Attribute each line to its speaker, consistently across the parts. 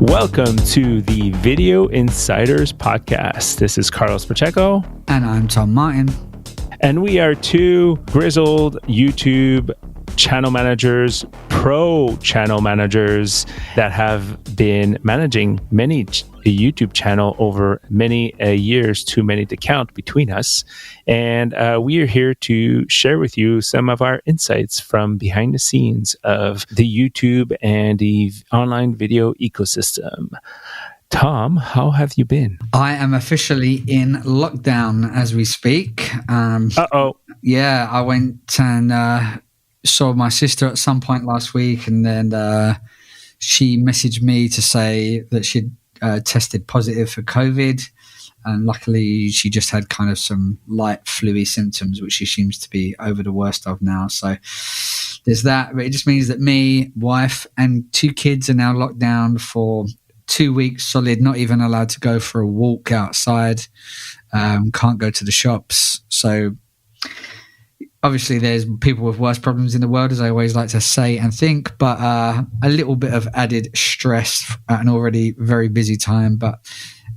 Speaker 1: Welcome to the Video Insiders Podcast. This is Carlos Pacheco.
Speaker 2: And I'm Tom Martin.
Speaker 1: And we are two grizzled YouTube channel managers, pro channel managers that have been managing a YouTube channel over many years, too many to count between us. And we are here to share with you some of our insights from behind the scenes of the YouTube and the online video ecosystem. Tom, how have you been?
Speaker 2: I am officially in lockdown as we speak. Yeah, I went and saw my sister at some point last week, and then she messaged me to say that she'd tested positive for COVID, and luckily she just had kind of some light flu-y symptoms, which she seems to be over the worst of now. So there's that, but it just means that me, wife, and 2 kids are now locked down for 2 weeks solid, not even allowed to go for a walk outside, can't go to the shops. So obviously, there's people with worse problems in the world, as I always like to say and think, but a little bit of added stress at an already very busy time. But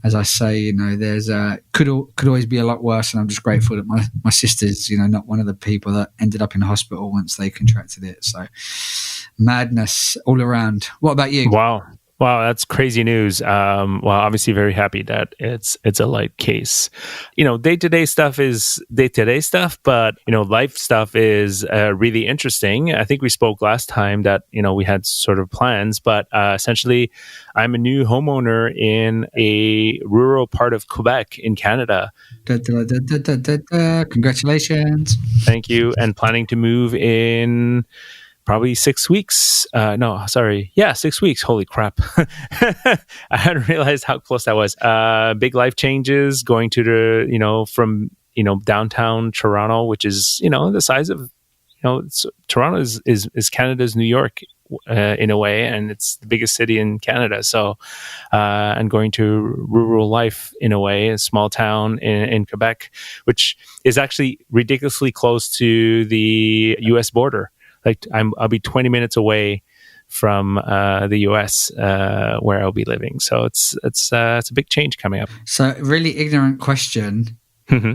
Speaker 2: as I say, you know, there's could always be a lot worse, and I'm just grateful that my sister's, you know, not one of the people that ended up in hospital once they contracted it. So madness all around. What about you?
Speaker 1: Wow, that's crazy news. Well, obviously very happy that it's a light case. You know, day-to-day stuff is day-to-day stuff, but, you know, life stuff is really interesting. I think we spoke last time that, you know, we had sort of plans, but essentially I'm a new homeowner in a rural part of Quebec in Canada.
Speaker 2: Congratulations.
Speaker 1: Thank you. And planning to move in probably 6 weeks. 6 weeks. Holy crap. I hadn't realized how close that was. Big life changes, going to the, you know, from, you know, downtown Toronto, which is, you know, the size of, you know, Toronto is Canada's New York in a way, and it's the biggest city in Canada. So, and going to rural life in a way, a small town in Quebec, which is actually ridiculously close to the U.S. border. Like I'll be 20 minutes away from the US where I'll be living. So it's a big change coming up.
Speaker 2: So really ignorant question.
Speaker 1: Mm-hmm.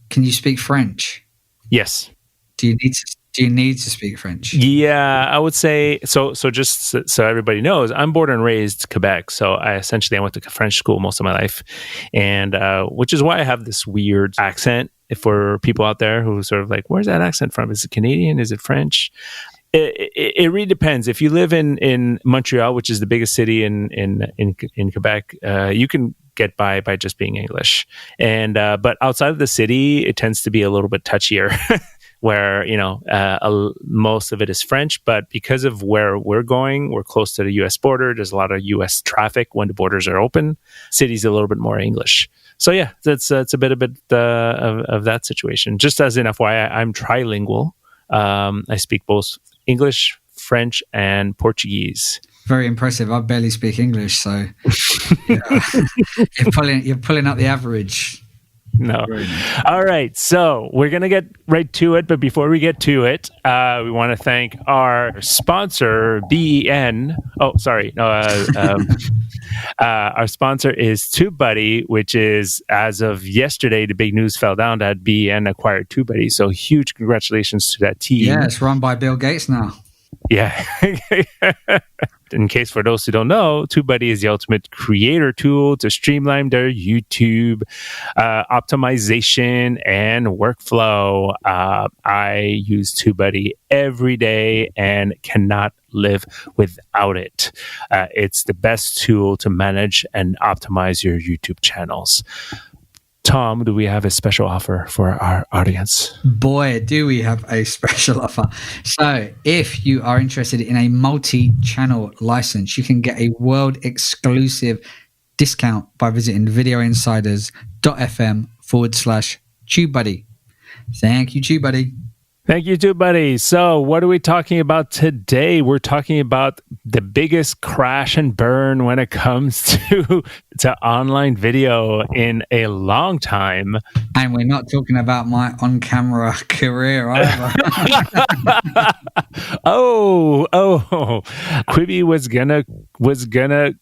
Speaker 2: Can you speak French?
Speaker 1: Yes.
Speaker 2: Do you need to speak French?
Speaker 1: Yeah, I would say so. Just so everybody knows, I'm born and raised Quebec. So I went to French school most of my life, and which is why I have this weird accent. If for people out there who sort of like, where's that accent from? Is it Canadian? Is it French? It really depends. If you live in Montreal, which is the biggest city in Quebec, you can get by just being English. And but outside of the city, it tends to be a little bit touchier. Where, you know, most of it is French, but because of where we're going, we're close to the U.S. border. There's a lot of U.S. traffic when the borders are open. City's a little bit more English. So yeah, it's a bit of that situation. Just as an FYI, I'm trilingual. I speak both English, French, and Portuguese.
Speaker 2: Very impressive. I barely speak English, so yeah. you're pulling up the average.
Speaker 1: No. All right. So we're going to get right to it. But before we get to it, we want to thank our sponsor, BEN. Oh, sorry. No, our sponsor is TubeBuddy, which is, as of yesterday, the big news fell down that BEN acquired TubeBuddy. So huge congratulations to that team.
Speaker 2: Yeah, it's run by Bill Gates now.
Speaker 1: Yeah. In case for those who don't know, TubeBuddy is the ultimate creator tool to streamline their YouTube optimization and workflow. I use TubeBuddy every day and cannot live without it. It's the best tool to manage and optimize your YouTube channels. Tom, do we have a special offer for our audience?
Speaker 2: Boy, do we have a special offer. So if you are interested in a multi-channel license, you can get a world-exclusive discount by visiting videoinsiders.fm/TubeBuddy. Thank you, TubeBuddy.
Speaker 1: Thank you too, buddy. So what are we talking about today? We're talking about the biggest crash and burn when it comes to online video in a long time.
Speaker 2: And we're not talking about my on-camera career either.
Speaker 1: oh, Quibi was gonna,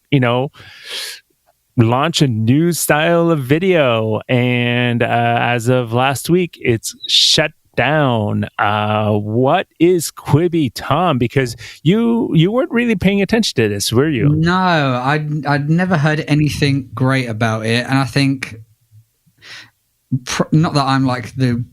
Speaker 1: launch a new style of video, and as of last week, it's shut down. What is Quibi, Tom? Because you weren't really paying attention to this, were you?
Speaker 2: No, I'd never heard anything great about it, and I think not that I'm like the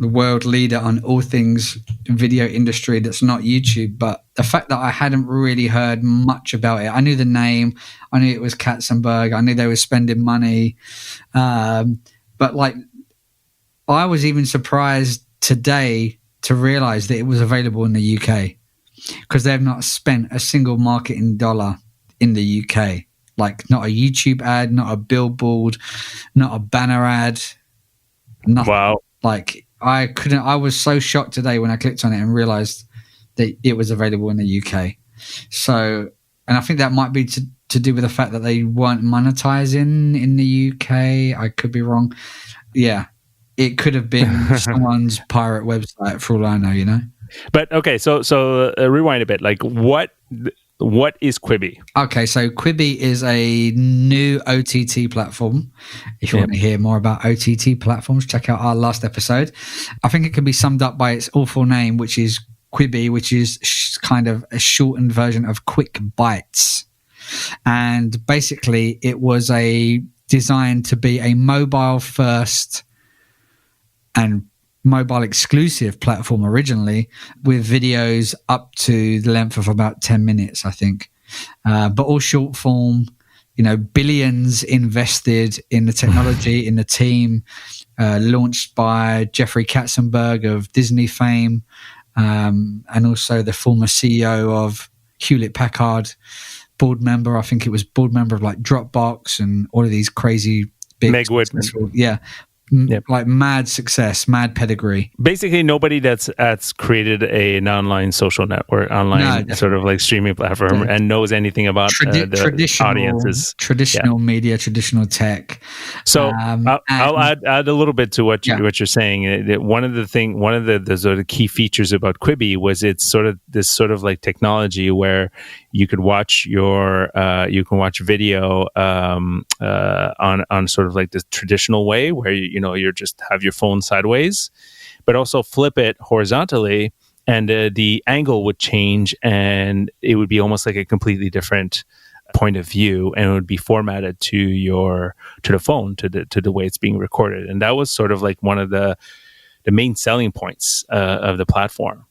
Speaker 2: world leader on all things video industry that's not YouTube, but the fact that I hadn't really heard much about it. I knew the name, I knew it was Katzenberg, I knew they were spending money, but like, I was even surprised today to realize that it was available in the UK, because they've not spent a single marketing dollar in the UK. Like, not a YouTube ad, not a billboard, not a banner ad, nothing.
Speaker 1: Wow.
Speaker 2: Like, I was so shocked today when I clicked on it and realized that it was available in the UK. So, and I think that might be to do with the fact that they weren't monetizing in the UK. I could be wrong. Yeah. It could have been someone's pirate website for all I know,
Speaker 1: But okay, so rewind a bit. Like, what is Quibi?
Speaker 2: Okay, so Quibi is a new OTT platform. If you want to hear more about OTT platforms, check out our last episode. I think it can be summed up by its awful name, which is Quibi, which is kind of a shortened version of Quick Bites. And basically, it was designed to be a mobile first and mobile exclusive platform originally, with videos up to the length of about 10 minutes, I think. But all short form, billions invested in the technology, in the team, launched by Jeffrey Katzenberg of Disney fame, and also the former CEO of Hewlett-Packard, board member, I think it was board member of like Dropbox and all of these crazy big...
Speaker 1: Meg Whitman.
Speaker 2: Yeah. Yep. Like mad success, mad pedigree.
Speaker 1: Basically, nobody that's created an online social network, sort of like streaming platform, and knows anything about the audiences,
Speaker 2: traditional media, traditional tech.
Speaker 1: So I'll add a little bit to what you're saying. One of the sort of key features about Quibi was it's sort of this sort of like technology where you could watch watch video on sort of like this traditional way where you just have your phone sideways, but also flip it horizontally, and the angle would change, and it would be almost like a completely different point of view, and it would be formatted to the phone, to the way it's being recorded. And that was sort of like one of the main selling points of the platform.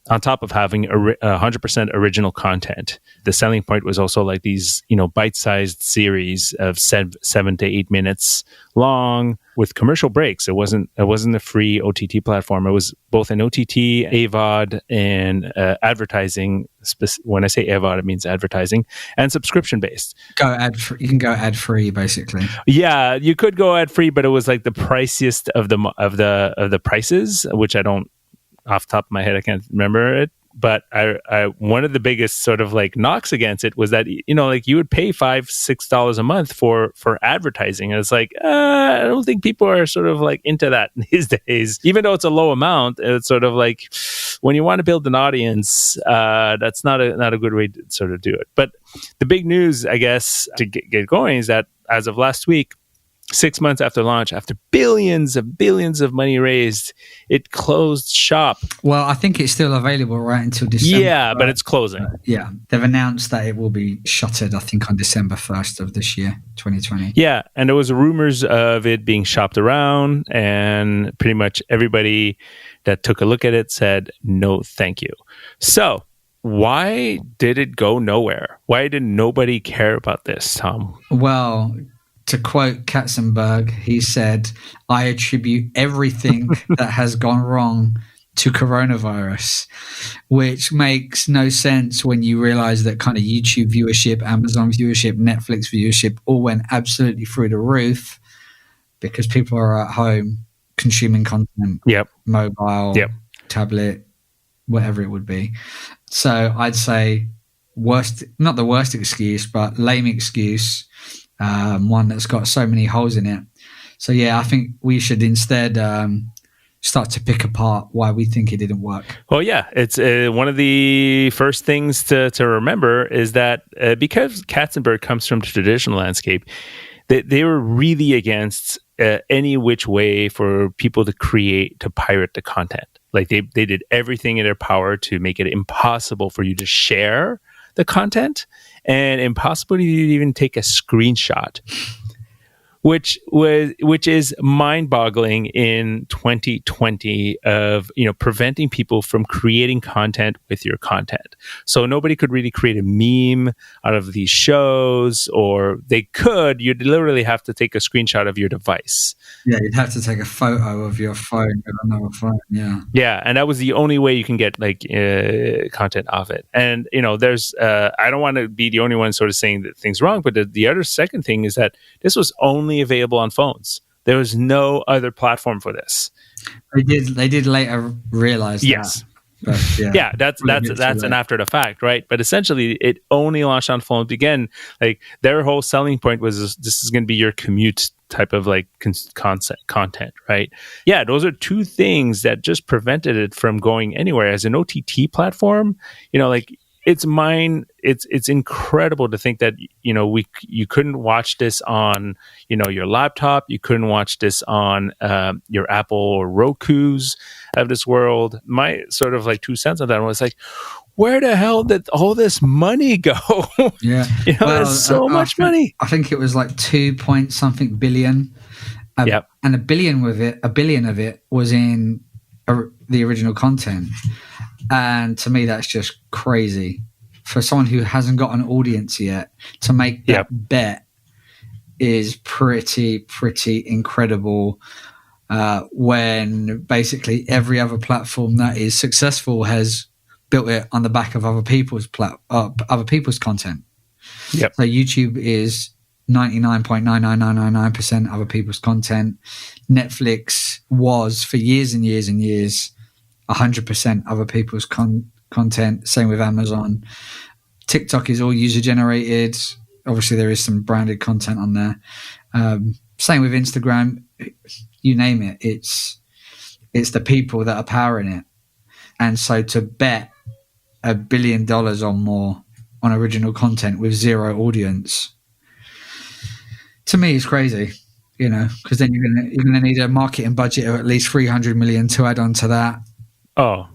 Speaker 1: On top of having 100% original content, the selling point was also like these, bite-sized series of 7 to 8 minutes long with commercial breaks. It wasn't a free OTT platform. It was both an OTT, AVOD, and advertising. When I say AVOD, it means advertising and subscription-based.
Speaker 2: You can go ad-free, basically.
Speaker 1: Yeah, you could go ad-free, but it was like the priciest of the prices, which I don't. Off the top of my head, I can't remember it, but I one of the biggest sort of like knocks against it was that like you would pay $5-6 a month for advertising, and it's like I don't think people are sort of like into that these days. Even though it's a low amount, it's sort of like when you want to build an audience, that's not a good way to sort of do it. But the big news, I guess, to get going is that as of last week, 6 months after launch, after billions of money raised, it closed shop.
Speaker 2: Well, I think it's still available right until December.
Speaker 1: Yeah,
Speaker 2: right?
Speaker 1: But it's closing.
Speaker 2: Yeah, they've announced that it will be shuttered, I think, on December 1st of this year, 2020.
Speaker 1: Yeah, and there was rumors of it being shopped around, and pretty much everybody that took a look at it said, no, thank you. So why did it go nowhere? Why did nobody care about this, Tom?
Speaker 2: Well, to quote Katzenberg, he said, I attribute everything that has gone wrong to coronavirus, which makes no sense when you realize that kind of YouTube viewership, Amazon viewership, Netflix viewership all went absolutely through the roof because people are at home consuming content,
Speaker 1: Yep.
Speaker 2: mobile,
Speaker 1: Yep.
Speaker 2: tablet, whatever it would be. So I'd say not the worst excuse, but lame excuse, one that's got so many holes in it. So yeah, I think we should instead start to pick apart why we think it didn't work.
Speaker 1: Well, yeah, it's one of the first things to remember is that because Katzenberg comes from the traditional landscape, they were really against any which way for people to pirate the content. Like they did everything in their power to make it impossible for you to share the content and impossible to even take a screenshot. Which is mind-boggling in 2020 of preventing people from creating content with your content. So nobody could really create a meme out of these shows, or they could. You'd literally have to take a screenshot of your device.
Speaker 2: Yeah, you'd have to take a photo of your phone with another phone.
Speaker 1: Yeah, and that was the only way you can get content off it. And there's I don't want to be the only one sort of saying that things wrong, but the other second thing is that this was only available on phones. There was no other platform for this.
Speaker 2: They did later realize
Speaker 1: yes.
Speaker 2: that. But
Speaker 1: yeah, that's an after the fact, right? But essentially, it only launched on phones. Again, like their whole selling point was this is going to be your commute type of like content, right? Yeah, those are two things that just prevented it from going anywhere. As an OTT platform, it's incredible to think that you couldn't watch this on your laptop, you couldn't watch this on your Apple or Roku's of this world. My sort of like 2 cents on that was like, where the hell did all this money go?
Speaker 2: Yeah,
Speaker 1: there's so much money.
Speaker 2: I think it was like 2 point something billion.
Speaker 1: Yep.
Speaker 2: And a billion of it was in the original content. And to me, that's just crazy. For someone who hasn't got an audience yet, to make that bet is pretty incredible. When basically every other platform that is successful has built it on the back of other people's content.
Speaker 1: Yep.
Speaker 2: So YouTube is 99.99999% other people's content. Netflix was for years and years and years 100% other people's content. Same with Amazon. TikTok is all user generated. Obviously, there is some branded content on there. Same with Instagram. You name it. It's the people that are powering it. And so to bet $1 billion or more on original content with zero audience, to me, is crazy. Because then you're gonna need a marketing budget of at least $300 million to add on to that.
Speaker 1: Oh,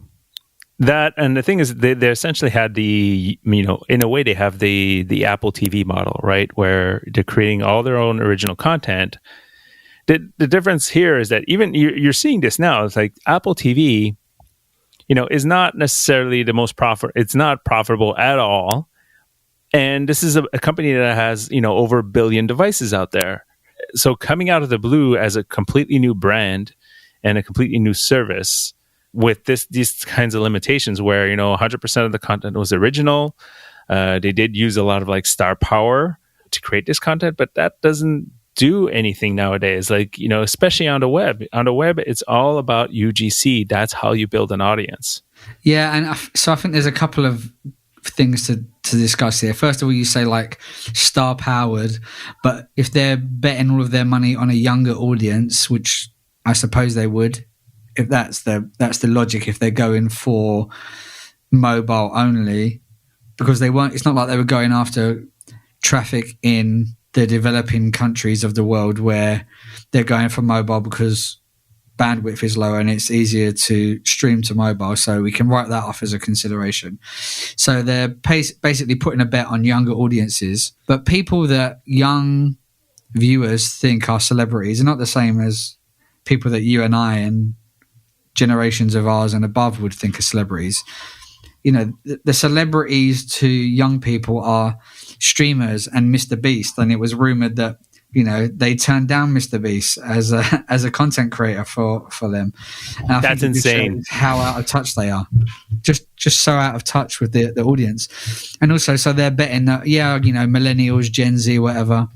Speaker 1: that, and the thing is, they essentially had in a way, they have the Apple TV model, right, where they're creating all their own original content. The difference here is that even you're seeing this now. It's like Apple TV, is not necessarily the most it's not profitable at all. And this is a company that has, over 1 billion devices out there. So coming out of the blue as a completely new brand and a completely new service with these kinds of limitations where, 100% of the content was original. They did use a lot of like star power to create this content, but that doesn't do anything nowadays. Like, especially on the web. On the web, it's all about UGC. That's how you build an audience.
Speaker 2: Yeah, and so I think there's a couple of things to discuss here. First of all, you say like star powered, but if they're betting all of their money on a younger audience, which I suppose they would, if that's the logic, if they're going for mobile only, because they weren't, it's not like they were going after traffic in the developing countries of the world where they're going for mobile because bandwidth is lower and it's easier to stream to mobile, so we can write that off as a consideration. So they're basically putting a bet on younger audiences, but people that young viewers think are celebrities are not the same as people that you and I and generations of ours and above would think are celebrities. The celebrities to young people are streamers and Mr. Beast, and it was rumored that they turned down Mr. Beast as a content creator for them. And I
Speaker 1: That's
Speaker 2: think
Speaker 1: insane.
Speaker 2: How out of touch they are, just so out of touch with the audience. And also, so they're betting that millennials, Gen Z, whatever,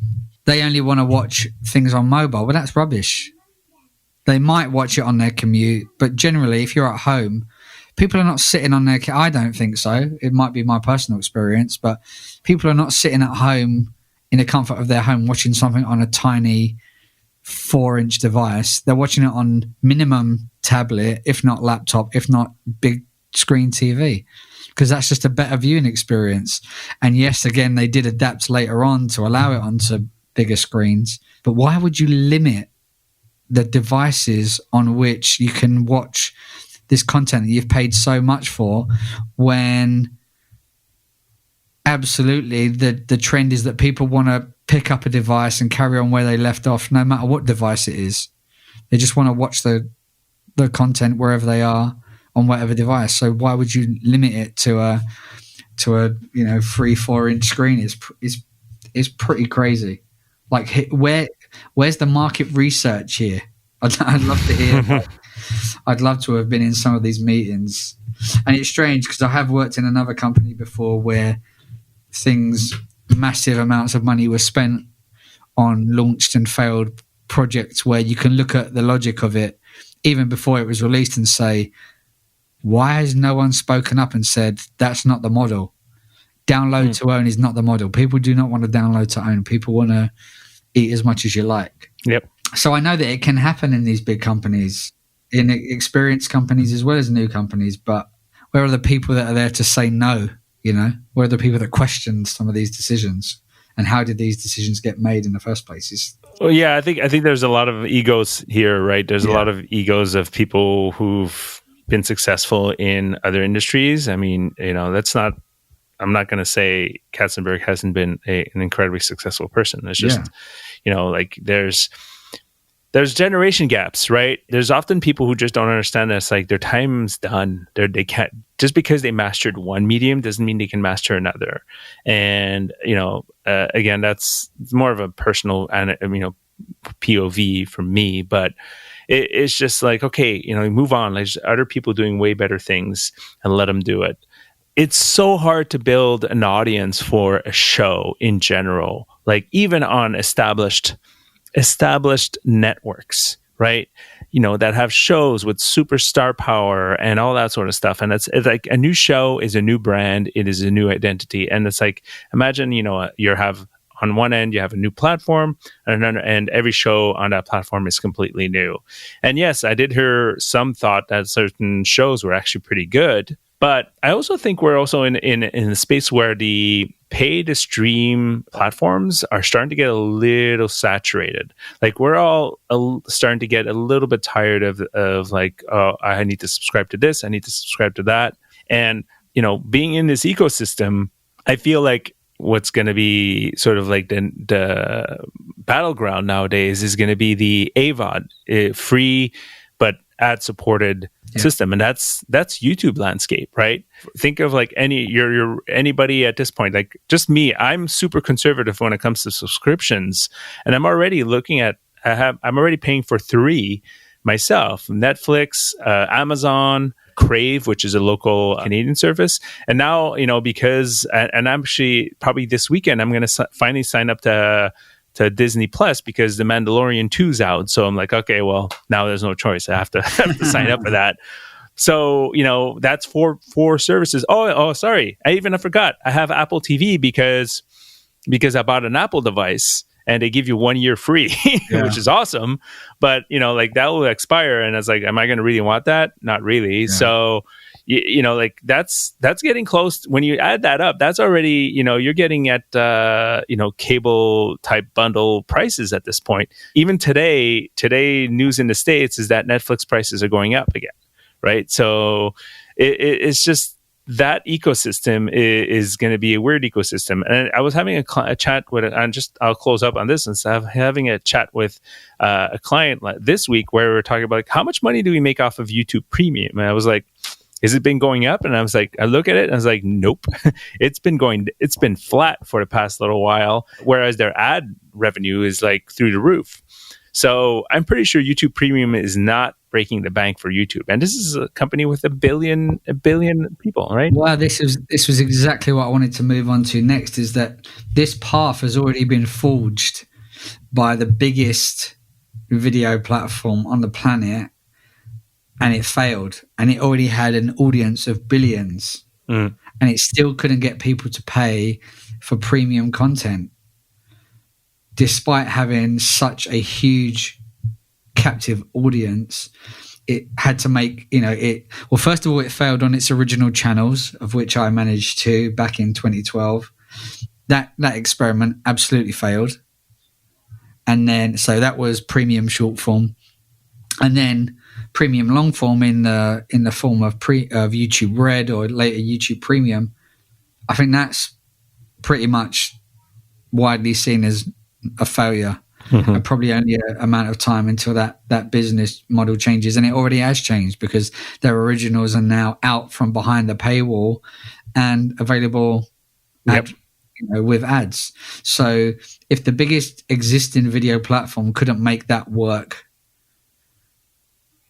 Speaker 2: they only want to watch things on mobile. But that's rubbish. They might watch it on their commute, but generally, if you're at home, People are not sitting on their. I don't think so. It might be my personal experience, but people are not sitting at home in the comfort of their home watching something on a tiny 4-inch device. They're watching it on minimum tablet, if not laptop, if not big screen TV, because that's just a better viewing experience. And yes, again, they did adapt later on to allow it onto bigger screens. But why would you limit the devices on which you can watch this content that you've paid so much for, when absolutely the trend is that people want to pick up a device and carry on where they left off, no matter what device it is. They just want to watch the content wherever they are on whatever device. So why would you limit it to a 3-4 inch screen? Is pretty crazy. Like, where's the market research here? I'd love to hear. I'd love to have been in some of these meetings. And it's strange because I have worked in another company before where massive amounts of money were spent on launched and failed projects, where you can look at the logic of it even before it was released and say, why has no one spoken up and said that's not the model? Download to own is not the model. People do not want to download to own. People want to eat as much as you like.
Speaker 1: Yep.
Speaker 2: So I know that it can happen in these big companies, in experienced companies as well as new companies, but where are the people that are there to say no? Where are the people that question some of these decisions, and how did these decisions get made in the first place?
Speaker 1: Well, yeah, I think there's a lot of egos here, right? There's a lot of egos of people who've been successful in other industries. I mean, I'm not going to say Katzenberg hasn't been an incredibly successable person. It's just, there's generation gaps, right? There's often people who just don't understand that it's like their time's done. They can't, just because they mastered one medium doesn't mean they can master another. And, again, that's more of a personal, POV for me, but it's just like, okay, move on. Like, there's other people doing way better things and let them do it. It's so hard to build an audience for a show in general, like even on established networks, right? That have shows with superstar power and all that sort of stuff. And it's like a new show is a new brand. It is a new identity. And it's like, imagine, you have on one end, you have a new platform, and on another end, every show on that platform is completely new. And yes, I did hear some thought that certain shows were actually pretty good. But I also think we're also in a space where the pay-to-stream platforms are starting to get a little saturated. Like, we're all starting to get a little bit tired of like, oh, I need to subscribe to this, I need to subscribe to that. And, being in this ecosystem, I feel like what's going to be sort of like the battleground nowadays is going to be the AVOD, free but ad-supported system, and that's YouTube landscape, right? Think of like anybody at this point, like just me. I'm super conservative when it comes to subscriptions, and I'm already I'm already paying for 3 myself: Netflix, Amazon, Crave, which is a local Canadian service, and now because and I'm actually probably this weekend I'm going to finally sign up to Disney Plus because The Mandalorian 2's out. So I'm like, okay, well, now there's no choice. I have to sign up for that. So, that's four services. Oh, sorry. I forgot. I have Apple TV because I bought an Apple device and they give you 1 year free, which is awesome. But, like that will expire. And I was like, am I going to really want that? Not really. Yeah. So, like that's getting close. When you add that up, that's already, you're getting at, cable type bundle prices at this point. Even today news in the States is that Netflix prices are going up again. Right. So it's just that ecosystem is going to be a weird ecosystem. And I was having a chat with, I'll close up on this and stuff, having a chat with a client this week where we were talking about like, how much money do we make off of YouTube Premium? And I was like, has it been going up? And I was like, I look at it and I was like, nope, it's been flat for the past little while, whereas their ad revenue is like through the roof. So I'm pretty sure YouTube Premium is not breaking the bank for YouTube. And this is a company with a billion people, right?
Speaker 2: Well, this was exactly what I wanted to move on to next, is that this path has already been forged by the biggest video platform on the planet. and it failed, and it already had an audience of billions, and it still couldn't get people to pay for premium content, despite having such a huge captive audience. It had to make, well, first of all, it failed on its original channels, of which I managed to back in 2012. That experiment absolutely failed. And then, so that was premium short form, and then premium long form in the form of YouTube Red or later YouTube Premium. I think that's pretty much widely seen as a failure. And probably only an amount of time until that business model changes, and it already has changed because their originals are now out from behind the paywall and available with ads. So if the biggest existing video platform couldn't make that work,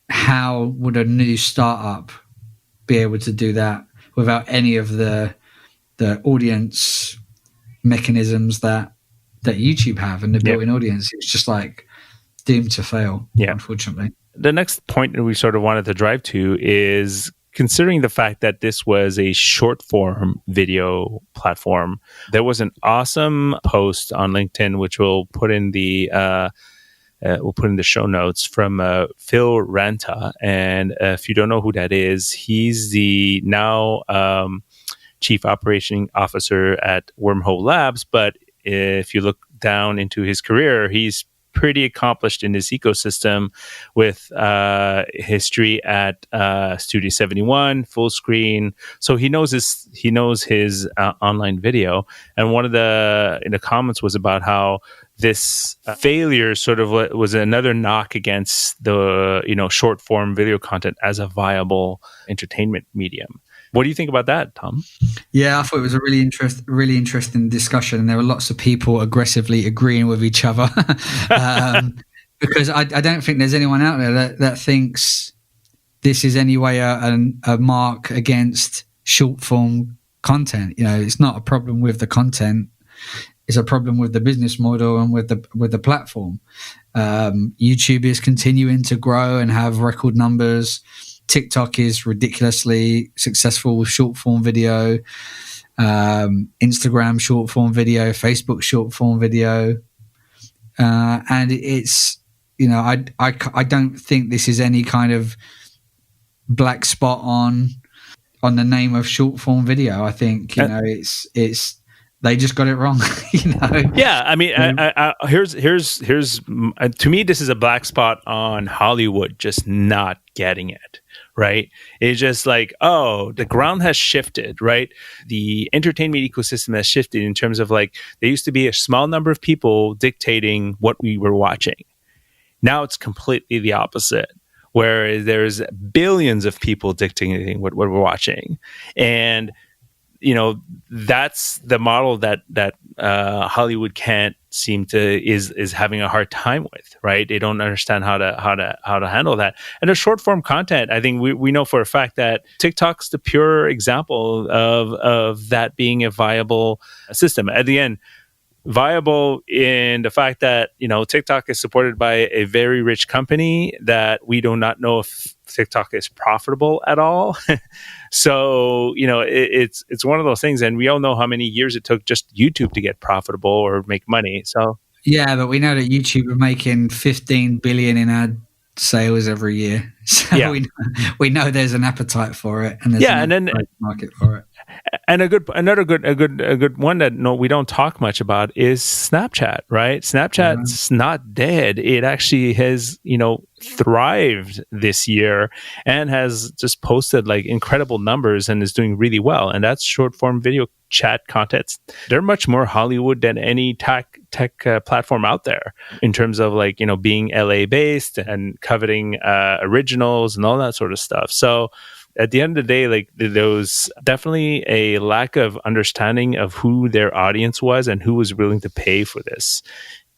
Speaker 2: how would a new startup be able to do that without any of the audience mechanisms that YouTube have and the built-in audience? It's just like doomed to fail, unfortunately.
Speaker 1: The next point that we sort of wanted to drive to is considering the fact that this was a short form video platform. There was an awesome post on LinkedIn, which we'll put in the show notes, from Phil Ranta. And if you don't know who that is, he's the now Chief Operating Officer at Wormhole Labs. But if you look down into his career, he's pretty accomplished in this ecosystem with history at Studio 71, Fullscreen. So he knows his online video. And one of the comments was about how this failure sort of was another knock against the short form video content as a viable entertainment medium. What do you think about that, Tom?
Speaker 2: Yeah, I thought it was a really interesting discussion, and there were lots of people aggressively agreeing with each other because I don't think there's anyone out there that thinks this is any way a mark against short form content. It's not a problem with the content; it's a problem with the business model and with the platform. YouTube is continuing to grow and have record numbers. TikTok is ridiculously successful with short form video, Instagram short form video, Facebook short form video, and it's I don't think this is any kind of black spot on the name of short form video. I think it's they just got it wrong.
Speaker 1: Yeah, I mean, here's to me, this is a black spot on Hollywood just not getting it. Right? It's just like, the ground has shifted, right? The entertainment ecosystem has shifted in terms of like, there used to be a small number of people dictating what we were watching. Now it's completely the opposite, where there's billions of people dictating what we're watching. And, that's the model that Hollywood can't seem to is having a hard time with, right? They don't understand how to handle that. And the short form content, I think we know for a fact that TikTok's the pure example of that being a viable system. At the end, viable in the fact that TikTok is supported by a very rich company that we do not know if TikTok is profitable at all. So it's one of those things, and we all know how many years it took just YouTube to get profitable or make money. So
Speaker 2: yeah, but we know that YouTube are making 15 billion in ad sales every year. So we know there's an appetite for it, and there's an market for it.
Speaker 1: And a good one that we don't talk much about is Snapchat, right? Snapchat's not dead. It actually has, thrived this year and has just posted like incredible numbers and is doing really well. And that's short form video chat content. They're much more Hollywood than any tech platform out there in terms of like, being LA based and coveting originals and all that sort of stuff. So at the end of the day, like there was definitely a lack of understanding of who their audience was and who was willing to pay for this.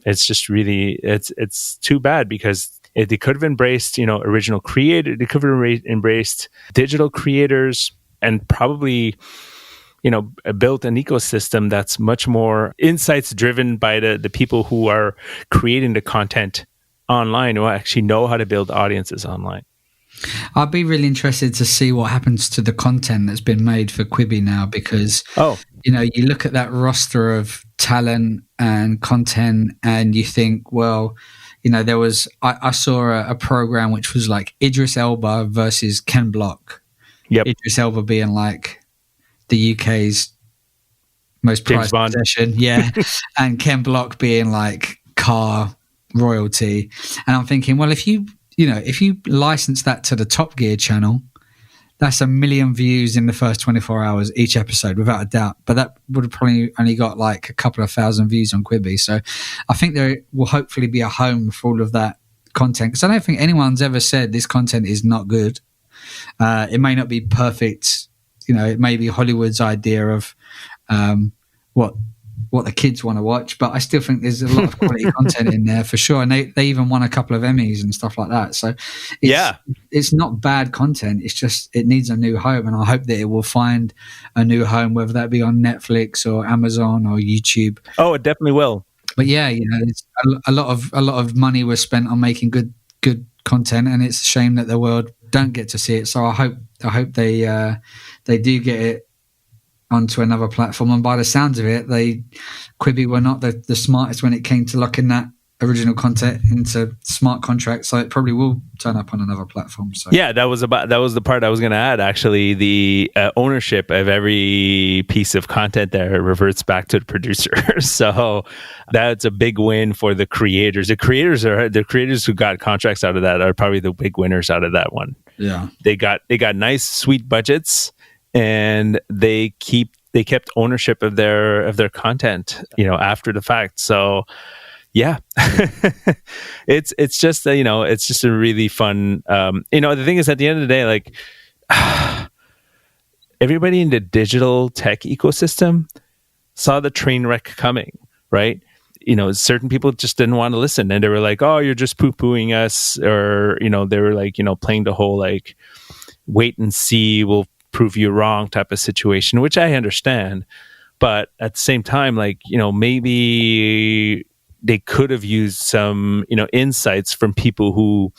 Speaker 1: It's just really, it's too bad because they could have embraced, original creator. They could have embraced digital creators and probably, built an ecosystem that's much more insights driven by the people who are creating the content online, who actually know how to build audiences online.
Speaker 2: I'd be really interested to see what happens to the content that's been made for Quibi now, because you look at that roster of talent and content and you think, well, there was I saw a program which was like Idris Elba versus Ken Block.
Speaker 1: Yep.
Speaker 2: Idris Elba being like the UK's most prized possession, and Ken Block being like car royalty. And I'm thinking, well, if you license that to the Top Gear channel, that's 1 million views in the first 24 hours each episode, without a doubt. But that would have probably only got like a couple of thousand views on Quibi. So I think there will hopefully be a home for all of that content, because I don't think anyone's ever said this content is not good. It may not be perfect. It may be Hollywood's idea of what the kids want to watch, but I still think there's a lot of quality content in there for sure. And they even won a couple of Emmys and stuff like that. So it's not bad content. It's just, it needs a new home. And I hope that it will find a new home, whether that be on Netflix or Amazon or YouTube.
Speaker 1: Oh, it definitely will.
Speaker 2: But it's a lot of money was spent on making good content, and it's a shame that the world don't get to see it. So I hope they do get it onto another platform. And by the sounds of it, Quibi were not the smartest when it came to locking that original content into smart contracts, so it probably will turn up on another platform. So
Speaker 1: that was the part I was going to add. Actually, the ownership of every piece of content there reverts back to the producer. So that's a big win for the creators. The creators who got contracts out of that are probably the big winners out of that one.
Speaker 2: Yeah,
Speaker 1: they got nice, sweet budgets, and they kept ownership of their content, after the fact. So yeah, it's just it's just a really fun. The thing is, at the end of the day, like everybody in the digital tech ecosystem saw the train wreck coming, right? Certain people just didn't want to listen, and they were like, "Oh, you're just poo-pooing us," or they were like, playing the whole like wait and see, we'll prove you wrong type of situation, which I understand. But at the same time, like, maybe they could have used some, insights from people who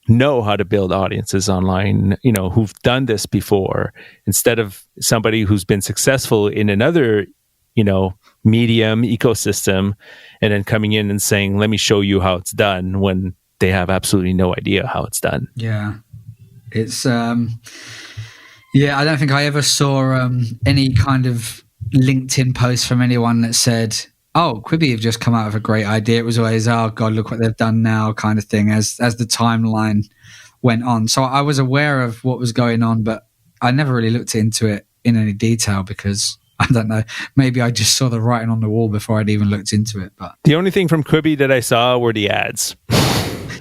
Speaker 1: know how to build audiences online, who've done this before, instead of somebody who's been successful in another, medium ecosystem, and then coming in and saying, let me show you how it's done, when they have absolutely no idea how it's done.
Speaker 2: Yeah. It's, I don't think I ever saw any kind of LinkedIn post from anyone that said, oh, Quibi have just come out with a great idea. It was always, oh God, look what they've done now, kind of thing, as the timeline went on. So I was aware of what was going on, but I never really looked into it in any detail, because I don't know, maybe I just saw the writing on the wall before I'd even looked into it. But
Speaker 1: the only thing from Quibi that I saw were the ads.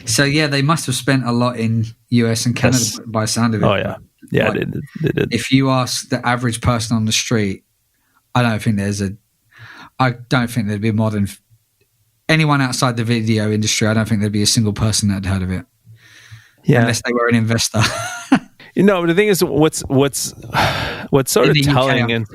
Speaker 2: So yeah, they must have spent a lot in US and Canada by the sound of it.
Speaker 1: Oh yeah. Yeah,
Speaker 2: like,
Speaker 1: they did.
Speaker 2: If you ask the average person on the street, I don't think there'd be more than anyone outside the video industry. I don't think there'd be a single person that had heard of it. Yeah, unless they were an investor.
Speaker 1: The thing is, what's sort of telling,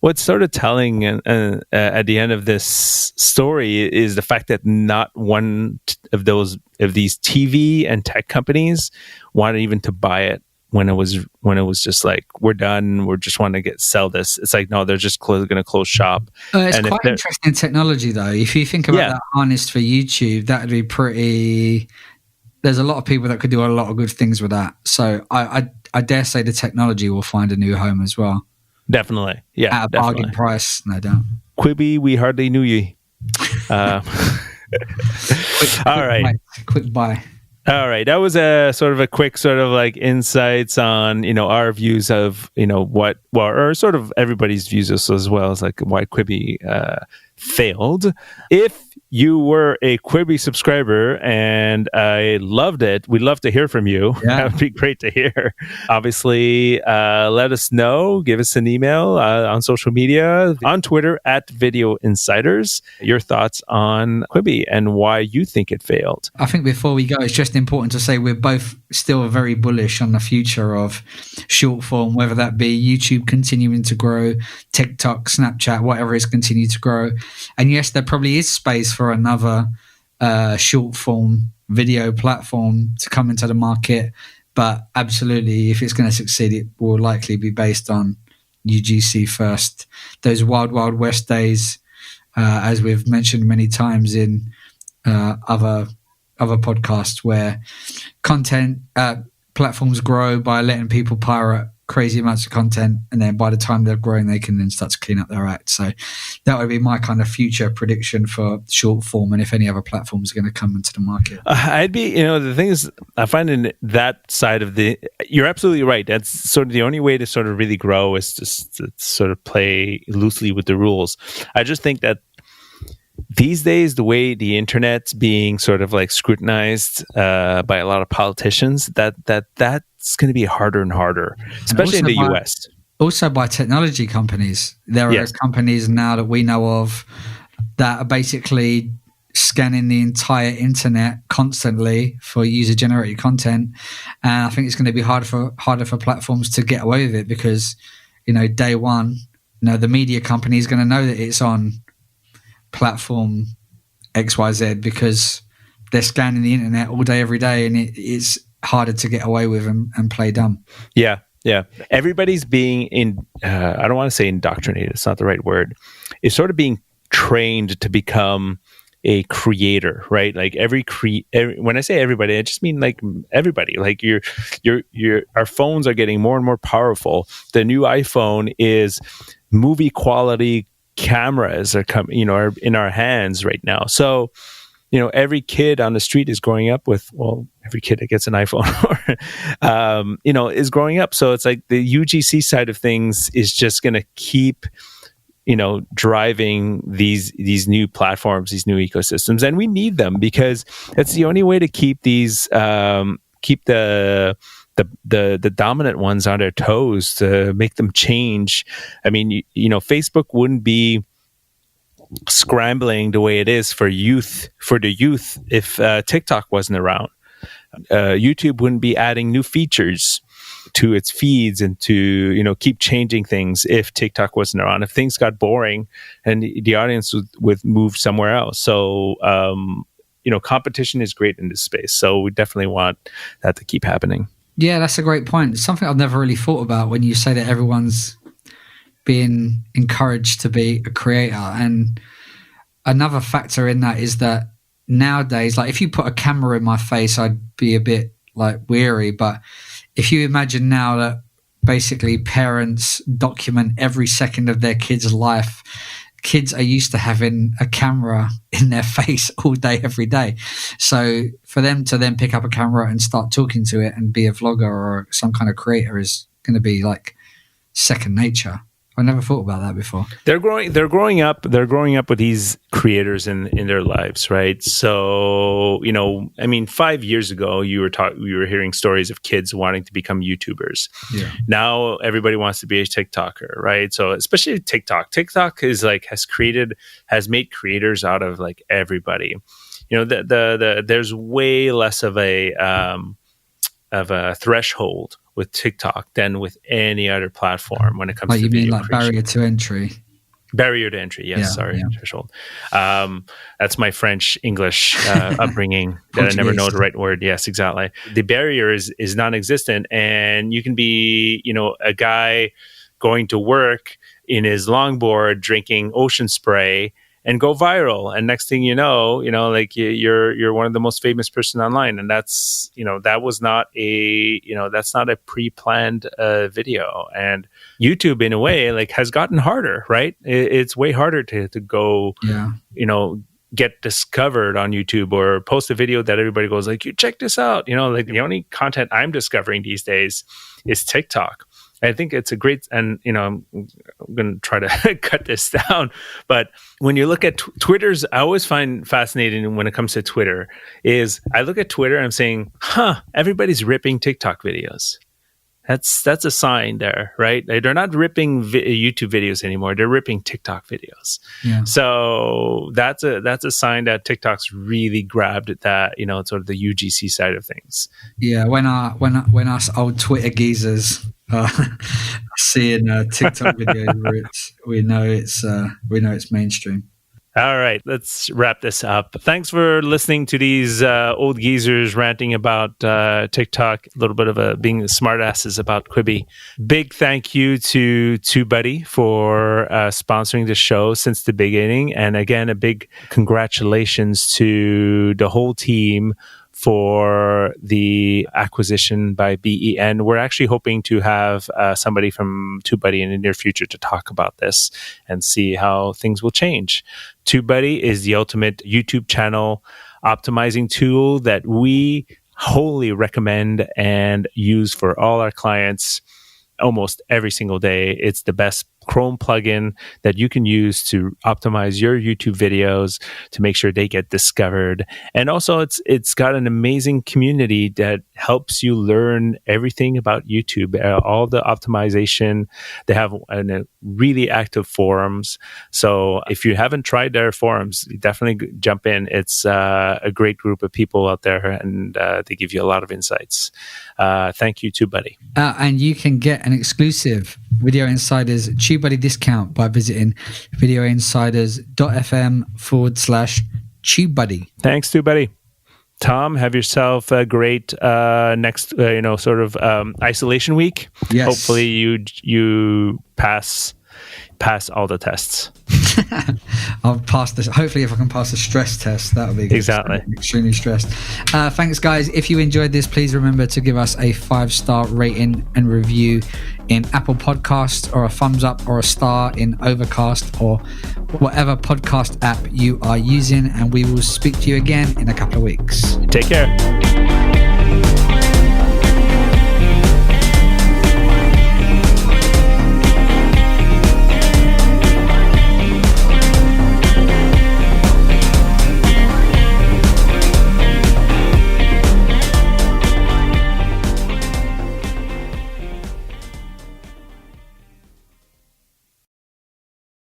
Speaker 1: what's sort of telling at the end of this story is the fact that not one of these TV and tech companies wanted even to buy it when it was just like, we're done, we're just want to sell this. It's like, no, they're just going to close shop.
Speaker 2: It's quite interesting technology, though. If you think about that harness for YouTube, that would be pretty. There's a lot of people that could do a lot of good things with that. So I dare say the technology will find a new home as well.
Speaker 1: Definitely, yeah,
Speaker 2: at a bargain price, no doubt.
Speaker 1: Quibi, we hardly knew you. All right,
Speaker 2: quick buy.
Speaker 1: All right, that was a sort of a quick sort of like insights on our views of or sort of everybody's views as well as like why Quibi failed. If you were a Quibi subscriber and I loved it, we'd love to hear from you. Yeah. That would be great to hear. Obviously, let us know. Give us an email on social media, on Twitter @Video Insiders, your thoughts on Quibi and why you think it failed.
Speaker 2: I think before we go, it's just important to say we're both still very bullish on the future of short form, whether that be YouTube continuing to grow, TikTok, Snapchat, whatever is continuing to grow. And yes, there probably is space for another short form video platform to come into the market. But absolutely, if it's going to succeed, it will likely be based on UGC first. Those wild, wild west days, as we've mentioned many times in other podcasts, where content platforms grow by letting people pirate crazy amounts of content, and then by the time they're growing, they can then start to clean up their act. So that would be my kind of future prediction for short form, and if any other platforms are going to come into the market.
Speaker 1: I'd be, the thing is, I find in that side of you're absolutely right. That's sort of the only way to sort of really grow is to sort of play loosely with the rules. I just think that these days, the way the internet's being sort of like scrutinized by a lot of politicians, that's going to be harder and harder, especially in the US.
Speaker 2: Also by technology companies. There are companies now that we know of that are basically scanning the entire internet constantly for user-generated content. And I think it's going to be harder for platforms to get away with it because, day one, the media company is going to know that it's on platform XYZ because they're scanning the internet all day, every day, and it's harder to get away with and play dumb.
Speaker 1: Yeah. Everybody's being I don't want to say indoctrinated. It's not the right word. It's sort of being trained to become a creator, right? Like when I say everybody, I just mean like everybody. Like our phones are getting more and more powerful. The new iPhone is movie quality cameras are coming, are in our hands right now. So, every kid on the street is growing up with, every kid that gets an iPhone, is growing up. So it's like the UGC side of things is just going to keep, driving these new platforms, these new ecosystems, and we need them because that's the only way to keep these, keep the dominant ones on their toes, to make them change. I mean, Facebook wouldn't be scrambling the way it is for the youth if TikTok wasn't around. YouTube wouldn't be adding new features to its feeds and to keep changing things if TikTok wasn't around. If things got boring, and the audience would move somewhere else. So competition is great in this space. So we definitely want that to keep happening.
Speaker 2: Yeah, that's a great point. It's something I've never really thought about when you say that everyone's being encouraged to be a creator. And another factor in that is that nowadays, like if you put a camera in my face, I'd be a bit like weary. But if you imagine now that basically parents document every second of their kid's life, kids are used to having a camera in their face all day, every day. So for them to then pick up a camera and start talking to it and be a vlogger or some kind of creator is going to be like second nature. I never thought about that before. They're
Speaker 1: growing up with these creators in their lives, right? So, 5 years ago, we were hearing stories of kids wanting to become YouTubers. Yeah. Now everybody wants to be a TikToker, right? So especially TikTok is like has made creators out of like everybody. There's way less of a threshold with TikTok than with any other platform when it comes to video creation.
Speaker 2: Barrier to entry.
Speaker 1: Barrier to entry, yes. Threshold. That's my French English upbringing that I never know the right word. Yes, exactly. The barrier is non-existent, and you can be, a guy going to work in his longboard drinking ocean spray and go viral. And next thing you know, like you're one of the most famous person online. And that's, that was not that's not a pre-planned video. And YouTube in a way like has gotten harder, right? It's way harder to go, get discovered on YouTube or post a video that everybody goes like, you check this out. Like the only content I'm discovering these days is TikTok. I think it's a great, and I'm going to try to cut this down. But when you look at Twitter's, I always find fascinating when it comes to Twitter is I look at Twitter and I'm saying, everybody's ripping TikTok videos. That's a sign there, right? They're not ripping YouTube videos anymore. They're ripping TikTok videos. Yeah. So that's a sign that TikTok's really grabbed that, sort of the UGC side of things.
Speaker 2: Yeah, when us old Twitter geezers seeing TikTok videos, we know it's mainstream.
Speaker 1: All right, let's wrap this up. Thanks for listening to these old geezers ranting about TikTok, a little bit of being smartasses about Quibi. Big thank you to TubeBuddy for sponsoring the show since the beginning. And again, a big congratulations to the whole team for the acquisition by BEN. We're actually hoping to have somebody from TubeBuddy in the near future to talk about this and see how things will change. TubeBuddy is the ultimate YouTube channel optimizing tool that we wholly recommend and use for all our clients almost every single day. It's the best Chrome plugin that you can use to optimize your YouTube videos to make sure they get discovered. And also it's got an amazing community that helps you learn everything about YouTube, all the optimization. They have really active forums. So if you haven't tried their forums, definitely jump in. It's a great group of people out there, and they give you a lot of insights. Thank you, TubeBuddy.
Speaker 2: And you can get an exclusive Video Insiders TubeBuddy discount by visiting videoinsiders.fm/TubeBuddy.
Speaker 1: Thanks, TubeBuddy. Tom, have yourself a great next, isolation week.
Speaker 2: Yes.
Speaker 1: Hopefully you pass all the tests.
Speaker 2: I'll pass this. Hopefully, if I can pass the stress test, that'll be good.
Speaker 1: Exactly.
Speaker 2: Extremely stressed. Thanks, guys. If you enjoyed this, please remember to give us a 5-star rating and review in Apple Podcasts, or a thumbs up or a star in Overcast, or whatever podcast app you are using. And we will speak to you again in a couple of weeks.
Speaker 1: Take care.